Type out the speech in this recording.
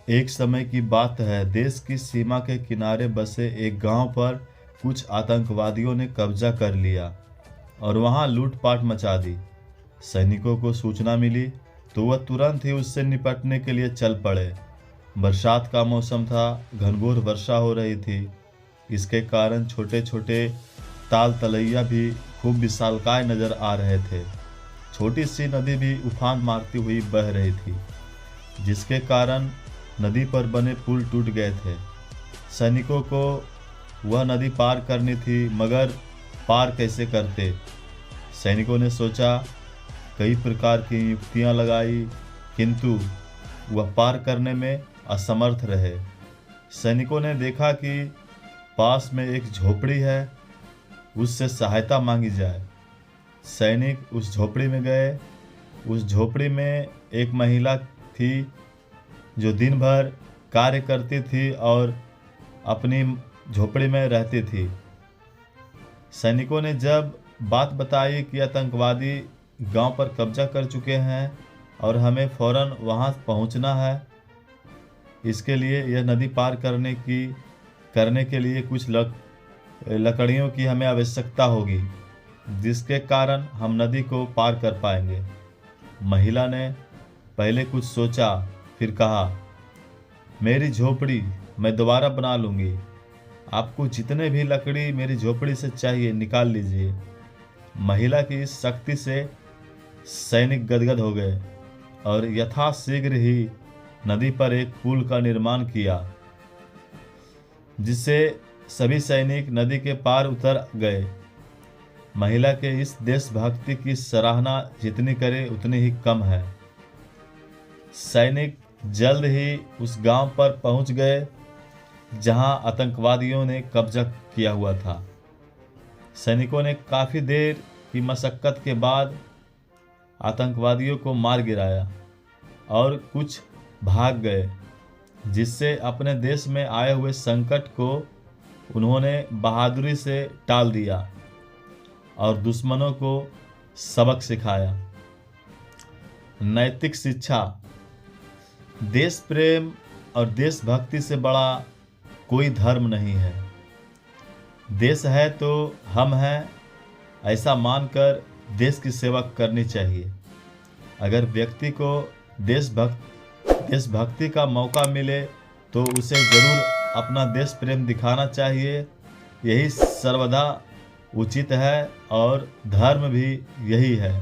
एक समय की बात है, देश की सीमा के किनारे बसे एक गांव पर कुछ आतंकवादियों ने कब्जा कर लिया और वहां लूटपाट मचा दी। सैनिकों को सूचना मिली तो वह तुरंत ही उससे निपटने के लिए चल पड़े। बरसात का मौसम था, घनघोर वर्षा हो रही थी। इसके कारण छोटे छोटे ताल तलैया भी खूब विशालकाय नजर आ रहे थे। छोटी सी नदी भी उफान मारती हुई बह रही थी, जिसके कारण नदी पर बने पुल टूट गए थे। सैनिकों को वह नदी पार करनी थी, मगर पार कैसे करते? सैनिकों ने सोचा, कई प्रकार की युक्तियां लगाई, किंतु वह पार करने में असमर्थ रहे। सैनिकों ने देखा कि पास में एक झोपड़ी है, उससे सहायता मांगी जाए। सैनिक उस झोपड़ी में गए। उस झोपड़ी में एक महिला थी जो दिन भर कार्य करती थी और अपनी झोपड़ी में रहती थी। सैनिकों ने जब बात बताई कि आतंकवादी गांव पर कब्जा कर चुके हैं और हमें फौरन वहां पहुंचना है, इसके लिए यह नदी पार करने के लिए कुछ लकड़ियों की हमें आवश्यकता होगी, जिसके कारण हम नदी को पार कर पाएंगे। महिला ने पहले कुछ सोचा, फिर कहा, मेरी झोपड़ी मैं दोबारा बना लूँगी। आपको जितने भी लकड़ी मेरी झोपड़ी से चाहिए निकाल लीजिए। महिला की इस शक्ति से सैनिक गदगद हो गए और यथाशीघ्र ही नदी पर एक पुल का निर्माण किया, जिससे सभी सैनिक नदी के पार उतर गए। महिला के इस देशभक्ति की सराहना जितनी करे उतनी ही कम है। सैनिक जल्द ही उस गांव पर पहुंच गए जहां आतंकवादियों ने कब्जा किया हुआ था। सैनिकों ने काफ़ी देर की मशक्कत के बाद आतंकवादियों को मार गिराया और कुछ भाग गए, जिससे अपने देश में आए हुए संकट को उन्होंने बहादुरी से टाल दिया और दुश्मनों को सबक सिखाया। नैतिक शिक्षा। देश प्रेम और देशभक्ति से बड़ा कोई धर्म नहीं है। देश है तो हम हैं, ऐसा मानकर देश की सेवा करनी चाहिए। अगर व्यक्ति को देशभक्ति का मौका मिले तो उसे जरूर अपना देश प्रेम दिखाना चाहिए। यही सर्वदा उचित है और धर्म भी यही है।